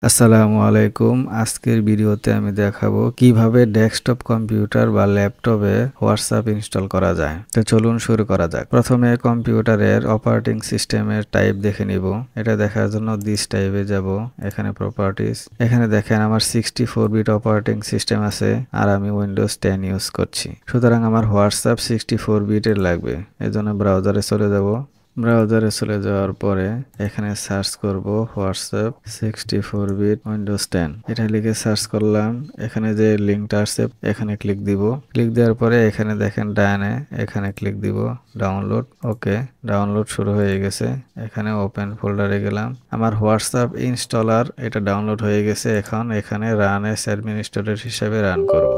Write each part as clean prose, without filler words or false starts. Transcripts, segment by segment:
আসসালামু আলাইকুম। আজকের ভিডিওতে আমি দেখাবো কিভাবে ডেস্কটপ কম্পিউটার বা ল্যাপটপে হোয়াটসঅ্যাপ ইনস্টল করা যায়। তো চলুন শুরু করা যাক। প্রথমে কম্পিউটারের অপারেটিং সিস্টেমের টাইপ দেখে নিব। এটা দেখার জন্য দিস টাইপে যাব। এখানে প্রপার্টিস। এখানে দেখেন আমার 64 বিট অপারেটিং সিস্টেম আছে আর আমি উইন্ডোজ 10 ইউজ করছি। সুতরাং আমার হোয়াটসঅ্যাপ 64 বিটের লাগবে। এজন্য ব্রাউজারে চলে যাব। ব্রাউজারে চলে যাওয়ার পরে এখানে সার্চ করব হোয়াটসঅ্যাপ 64 বিট উইন্ডোজ 10 এটা লিখে সার্চ করলাম। এখানে যে লিঙ্কটা আসছে এখানে ক্লিক দিব। ক্লিক দেওয়ার পরে এখানে দেখেন ডানে এখানে ক্লিক দিব। ডাউনলোড। ওকে, ডাউনলোড শুরু হয়ে গেছে। এখানে ওপেন ফোল্ডারে গেলাম। আমার হোয়াটসঅ্যাপ ইনস্টলার এটা ডাউনলোড হয়ে গেছে। এখন এখানে রান এস অ্যাডমিনিস্ট্রেটর হিসেবে রান করব।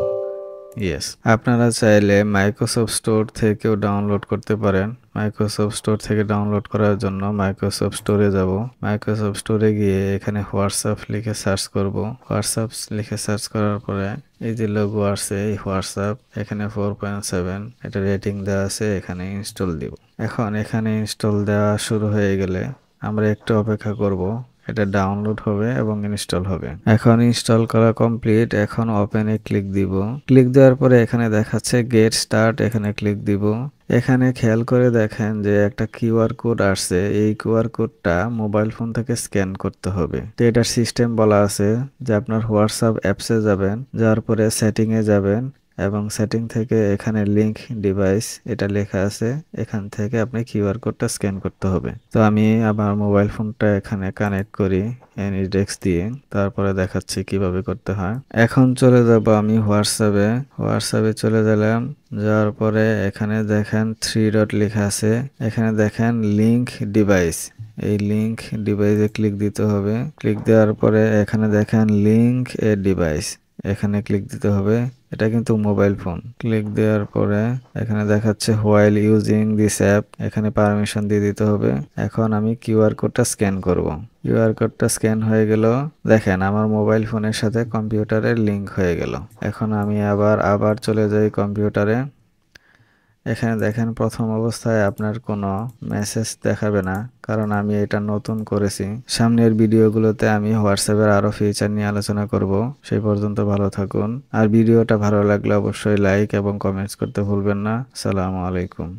ইয়েস, আপনারা চাইলে মাইক্রোসফট স্টোর থেকেও ডাউনলোড করতে পারেন। মাইক্রোসফট স্টোর থেকে ডাউনলোড করার জন্য মাইক্রোসফট স্টোরে যাব। মাইক্রোসফট স্টোরে গিয়ে এখানে হোয়াটসঅ্যাপ লিখে সার্চ করব। হোয়াটসঅ্যাপ লিখে সার্চ করার পরে এই যে লোগো আসছে এই হোয়াটসঅ্যাপ এখানে 4.7 এটা রেটিং দেওয়া আছে। এখানে ইনস্টল দিব। এখন এখানে ইনস্টল দেওয়া শুরু হয়ে গেলে আমরা একটু অপেক্ষা করব। এটা ডাউনলোড হবে এবং ইনস্টল হবে। এখন ইনস্টল করা কমপ্লিট। এখন ওপেনে ক্লিক দিব। ক্লিক দেওয়ার পরে এখানে দেখাচ্ছে গেট স্টার্ট, এখানে ক্লিক দিব। এখানে খেয়াল করে দেখেন যে একটা কিউআর কোড আসছে। এই কিউআর কোডটা মোবাইল ফোন থেকে স্ক্যান করতে হবে। তো এটার সিস্টেম বলা আছে যে আপনার হোয়াটসঅ্যাপ অ্যাপসে যাবেন, যাওয়ার পরে সেটিংয়ে যাবেন এবং সেটিং থেকে এখানে লিংক ডিভাইস এটা লেখা আছে। এখান থেকে আপনি কিউআর কোডটা স্ক্যান করতে হবে। তো আমি আমার মোবাইল ফোনটা এখানে কানেক্ট করি এনিডেক্স দিয়ে, তারপরে দেখাচ্ছি কিভাবে করতে হয়। এখন চলে যাব আমি হোয়াটসঅ্যাপে। হোয়াটসঅ্যাপে চলে গেলাম। যাওয়ার পরে এখানে দেখেন 3 ডট লেখা আছে। এখানে দেখেন লিংক ডিভাইস। এই লিংক ডিভাইসে ক্লিক দিতে হবে। ক্লিক দেওয়ার পরে এখানে দেখেন লিংক এ ডিভাইস, এখানে ক্লিক দিতে হবে। এটা কিন্তু মোবাইল ফোন। ক্লিক দেওয়ার পরে এখানে দেখাচ্ছে হোয়াইল ইউজিং দিস অ্যাপ, এখানে পারমিশন দিয়ে দিতে হবে। এখন আমি কিউআর কোডটা স্ক্যান করব। কিউআর কোডটা স্ক্যান হয়ে গেল। দেখেন আমার মোবাইল ফোনের সাথে কম্পিউটারের লিংক হয়ে গেল। এখন আমি আবার চলে যাই কম্পিউটারে। এখানে দেখেন প্রথম অবস্থায় আপনার কোনো মেসেজ দেখাবে না, কারণ আমি এটা নতুন করেছি। সামনের ভিডিওগুলোতে আমি হোয়াটসঅ্যাপের আরো ফিচার নিয়ে আলোচনা করব। সেই পর্যন্ত ভালো থাকুন। আর ভিডিওটা ভালো লাগলে অবশ্যই লাইক এবং কমেন্টস করতে ভুলবেন না। আসসালামু আলাইকুম।